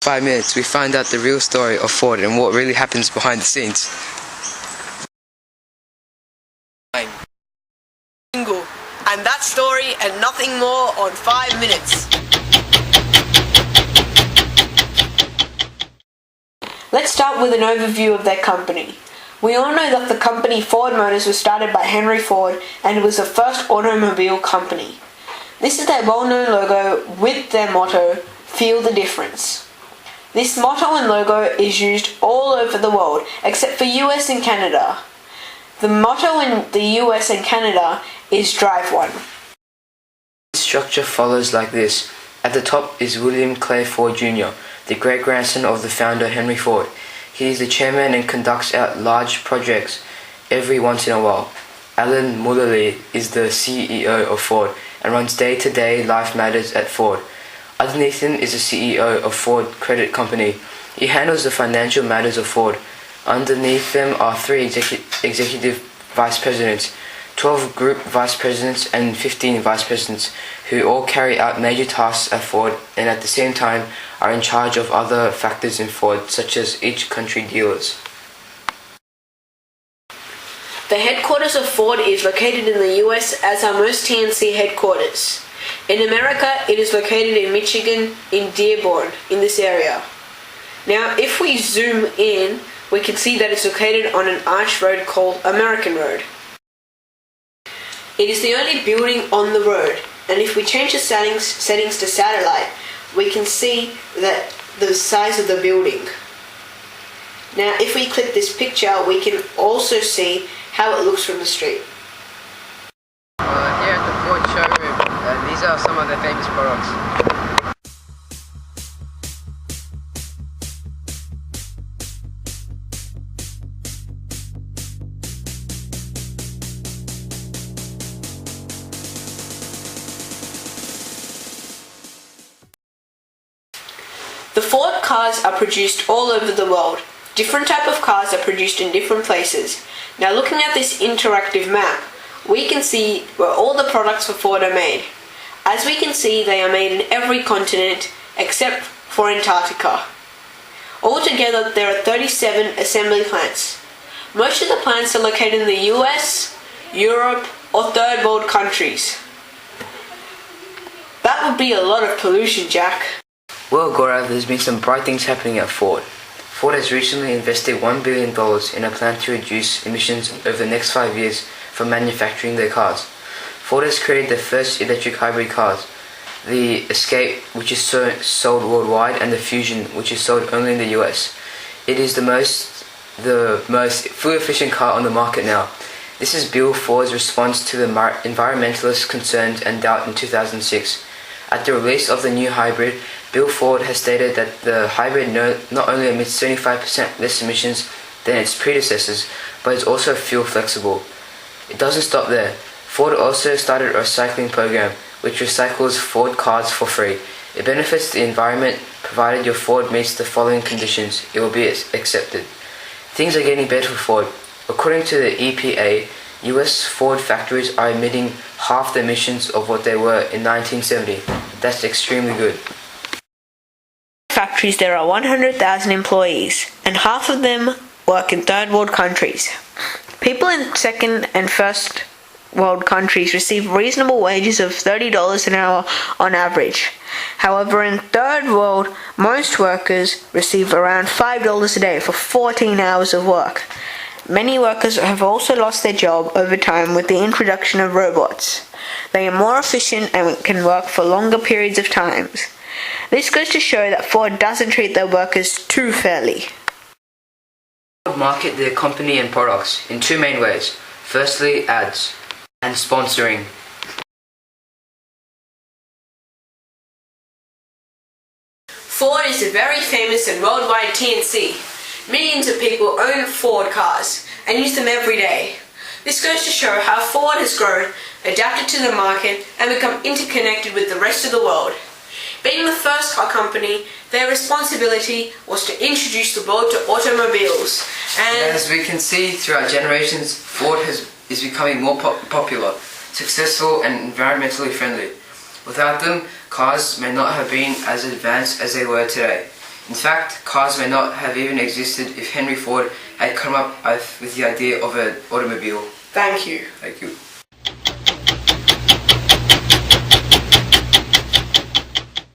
5 minutes, we find out the real story of Ford and what really happens behind the scenes. And that story and nothing more on 5 minutes. Let's start with an overview of their company. We all know that the company Ford Motors was started by Henry Ford and it was the first automobile company. This is their well-known logo with their motto, "Feel the difference." This motto and logo is used all over the world except for US and Canada. The motto in the US and Canada is "Drive One." The structure follows like this. At the top is William Clay Ford Jr., the great-grandson of the founder Henry Ford. He is the chairman and conducts out large projects every once in a while. Alan Mulally is the CEO of Ford and runs day-to-day life matters at Ford. Underneath him is the CEO of Ford Credit Company. He handles the financial matters of Ford. Underneath them are 3 executive vice presidents, 12 group vice presidents and 15 vice presidents who all carry out major tasks at Ford and at the same time are in charge of other factors in Ford such as each country dealers. The headquarters of Ford is located in the US, as are most TNC headquarters. In America, it is located in Michigan, in Dearborn, in this area. Now, if we zoom in, we can see that it's located on an arched road called American Road. It is the only building on the road, and if we change the settings to satellite, we can see that the size of the building. Now, if we click this picture, we can also see how it looks from the street. Here at the Ford showroom, these are some of their famous products. The Ford cars are produced all over the world. Different type of cars are produced in different places. Now, looking at this interactive map, we can see where all the products for Ford are made. As we can see, they are made in every continent except for Antarctica. Altogether, there are 37 assembly plants. Most of the plants are located in the US, Europe, or third world countries. That would be a lot of pollution, Jack. Well, Gaurav, there's been some bright things happening at Ford. Ford has recently invested $1 billion in a plan to reduce emissions over the next 5 years from manufacturing their cars. Ford has created the first electric hybrid cars, the Escape, which is sold worldwide, and the Fusion, which is sold only in the US. It is the most fuel-efficient car on the market now. This is Bill Ford's response to the environmentalist concerns and doubt in 2006. At the release of the new hybrid, Bill Ford has stated that the hybrid not only emits 75% less emissions than its predecessors, but is also fuel flexible. It doesn't stop there. Ford also started a recycling program, which recycles Ford cars for free. It benefits the environment provided your Ford meets the following conditions. It will be accepted. Things are getting better for Ford. According to the EPA, US Ford factories are emitting half the emissions of what they were in 1970. That's extremely good. Factories, there are 100,000 employees, and half of them work in third world countries. People in second and first world countries receive reasonable wages of $30 an hour on average. However, in third world, most workers receive around $5 a day for 14 hours of work. Many workers have also lost their job over time with the introduction of robots. They are more efficient and can work for longer periods of time. This goes to show that Ford doesn't treat their workers too fairly. Ford market their company and products in 2 main ways. Firstly, ads and sponsoring. Ford is a very famous and worldwide TNC. Millions of people own Ford cars and use them every day. This goes to show how Ford has grown, adapted to the market, and become interconnected with the rest of the world. Being the first car company, their responsibility was to introduce the world to automobiles. And as we can see throughout generations, Ford is becoming more popular, successful, and environmentally friendly. Without them, cars may not have been as advanced as they were today. In fact, cars may not have even existed if Henry Ford had come up with the idea of an automobile. Thank you. Thank you.